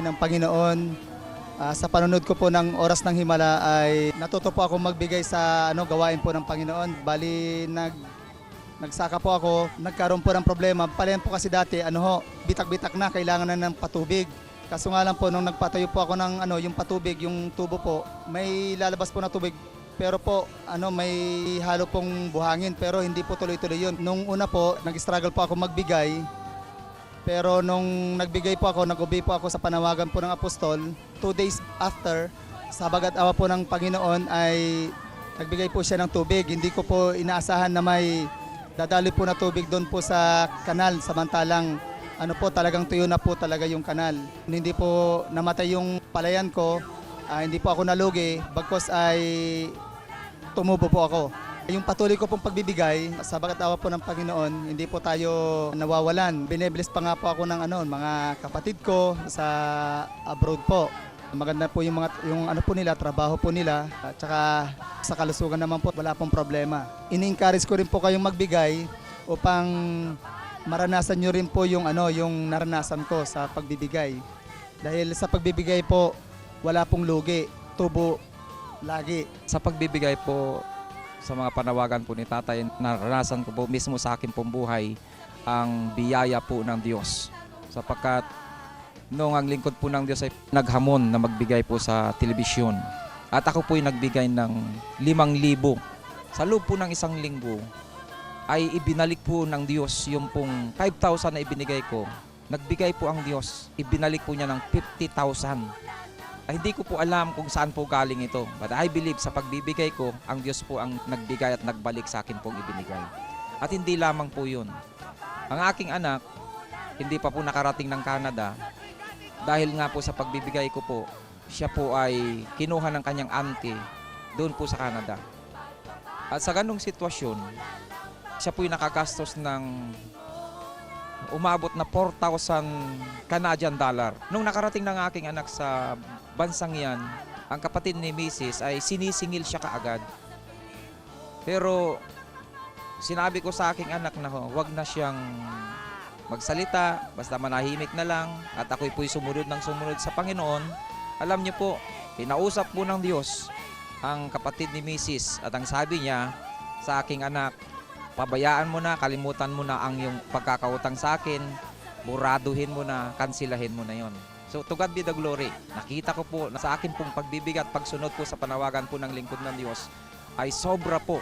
ng Panginoon. Sa panunod ko po ng Oras ng Himala ay natuto po ako magbigay sa gawain po ng Panginoon. Bali nagsaka po ako, nagkaroon po ng problema. Palayan po kasi dati bitak-bitak na, kailangan na ng patubig. Kaso nga lang po nung nagpatayo po ako ng yung patubig, yung tubo po, may lalabas po na tubig. Pero po may halo pong buhangin, pero hindi po tuloy-tuloy yun. Nung una po, nag-struggle po ako magbigay. Pero nung nagbigay po ako, nag-obey po ako sa panawagan po ng apostol, 2 days after, sa bagat awa po ng Panginoon ay nagbigay po siya ng tubig. Hindi ko po inaasahan na may dadali po na tubig doon po sa kanal, samantalang talagang tuyo na po talaga yung kanal. Hindi po namatay yung palayan ko, hindi po ako nalugi, bagkos ay tumubo po ako. Yung patuloy ko pong pagbibigay, sa bagat awa po ng Panginoon, hindi po tayo nawawalan. Binebless pa nga po ako ng mga kapatid ko sa abroad po. Maganda po yung po nila, trabaho po nila, at saka sa kalusugan naman po, wala pong problema. Ini-encourage ko rin po kayong magbigay upang maranasan nyo rin po yung naranasan ko sa pagbibigay. Dahil sa pagbibigay po, wala pong lugi, tubo lagi. Sa pagbibigay po sa mga panawagan po ni Tatay, naranasan ko po mismo sa akin pong buhay ang biyaya po ng Diyos. Sapagkat noong ang lingkod po ng Diyos ay naghamon na magbigay po sa telebisyon. At ako po ay nagbigay ng 5,000. Sa loob po ng isang linggo ay ibinalik po ng Diyos yung pong 5,000 na ibinigay ko. Nagbigay po ang Diyos, ibinalik po niya ng 50,000. Ay, hindi ko po alam kung saan po galing ito. But I believe sa pagbibigay ko, ang Diyos po ang nagbigay at nagbalik sa akin pong ibinigay. At hindi lamang po yun. Ang aking anak, hindi pa po nakarating ng Canada. Dahil nga po sa pagbibigay ko po, siya po ay kinuha ng kanyang auntie doon po sa Canada. At sa ganong sitwasyon, siya po ay nakagastos ng umabot na 4,000 Canadian dollar. Nung nakarating ng aking anak sa bansang yan, ang kapatid ni Mrs. ay sinisingil siya kaagad. Pero sinabi ko sa aking anak na wag na siyang magsalita, basta manahimik na lang at ako'y po'y sumunod ng sumunod sa Panginoon. Alam niyo po, pinausap po ng Diyos ang kapatid ni Mrs. at ang sabi niya sa aking anak, pabayaan mo na, kalimutan mo na ang yung pagkakautang sa akin, buraduhin mo na, kansilahin mo na yon. So to God be the glory. Nakita ko po na sa akin pong pagbibigay at pagsunod po sa panawagan po ng lingkod ng Diyos ay sobra po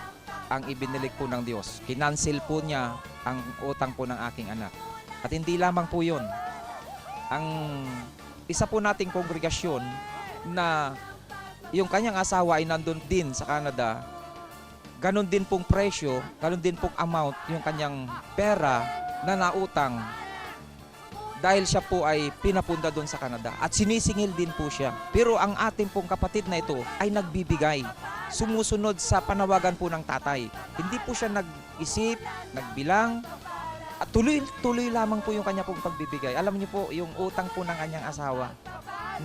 ang ibinilik po ng Diyos. Kinansil po niya ang utang po ng aking anak. At hindi lamang po yun. Ang isa po nating kongregasyon na yung kanyang asawa ay nandun din sa Canada, ganon din pong presyo, ganon din pong amount yung kanyang pera na nautang dahil siya po ay pinapunda doon sa Canada at sinisingil din po siya. Pero ang ating pong kapatid na ito ay nagbibigay, sumusunod sa panawagan po ng tatay. Hindi po siya nag-isip, nagbilang, at tuloy lamang po yung kanya pong pagbibigay. Alam niyo po, yung utang po ng kanyang asawa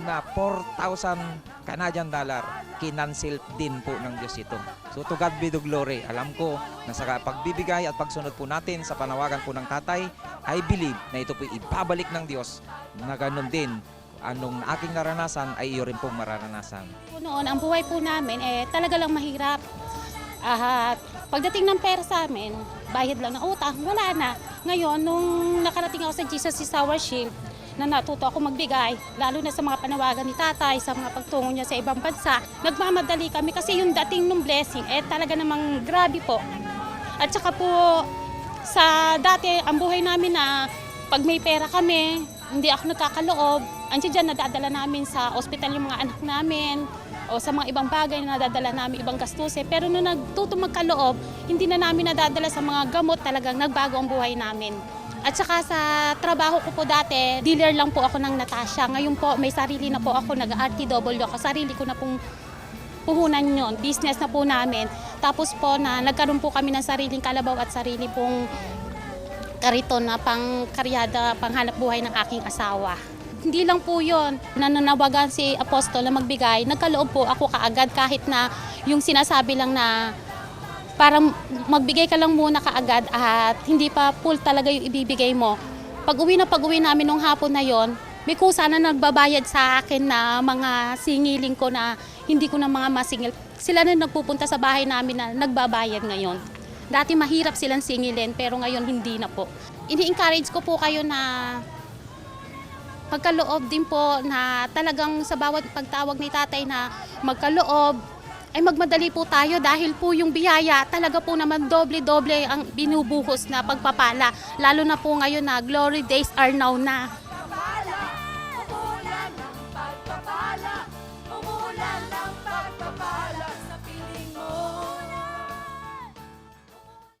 na 4,000 Canadian dollar, kinansil din po ng Diyos ito. So to God be the glory. Alam ko na sa pagbibigay at pagsunod po natin sa panawagan po ng tatay, I believe na ito po ibabalik ng Diyos na ganun din. Anong aking naranasan ay iyo rin pong mararanasan. Noon, ang buhay po namin talaga lang mahirap. At pagdating ng pera sa amin, bayad lang ng utang, wala na. Ngayon, nung nakarating ako sa Jesus is Our Shield, na natuto ako magbigay, lalo na sa mga panawagan ni tatay, sa mga pagtungo niya sa ibang bansa, nagmamadali kami kasi yung dating ng blessing, talaga namang grabe po. At saka po, sa dati, ang buhay namin na pag may pera kami, hindi ako nagkakaloob, andiyan dyan nadadala namin sa ospital yung mga anak namin, o sa mga ibang bagay na nadadala namin, ibang gastusin. Pero nung nagtuto magkaloob, hindi na namin nadadala sa mga gamot, talagang nagbago ang buhay namin. At saka sa trabaho ko po dati, dealer lang po ako ng Natasha. Ngayon po, may sarili na po ako, nag-RTW ako. Sarili ko na pong puhunan yon, business na po namin. Tapos po na nagkaroon po kami ng sariling kalabaw at sarili pong kariton na pangkaryada, panghanap buhay ng aking asawa. Hindi lang po yun. Nananawagan si Apostol na magbigay, nagkaloob po ako kaagad kahit na yung sinasabi lang na parang magbigay ka lang muna kaagad at hindi pa full talaga yung ibibigay mo. Pag uwi namin nung hapon na yon, may kusa na nagbabayad sa akin na mga singiling ko na hindi ko na mga masingil. Sila na nagpupunta sa bahay namin na nagbabayad ngayon. Dati mahirap silang singilin pero ngayon hindi na po. Ini-encourage ko po kayo na pagkaloob din po na talagang sa bawat pagtawag ni tatay na magkaloob, ay magmadali po tayo dahil po yung biyaya talaga po naman doble-doble ang binubuhos na pagpapala. Lalo na po ngayon na glory days are now na.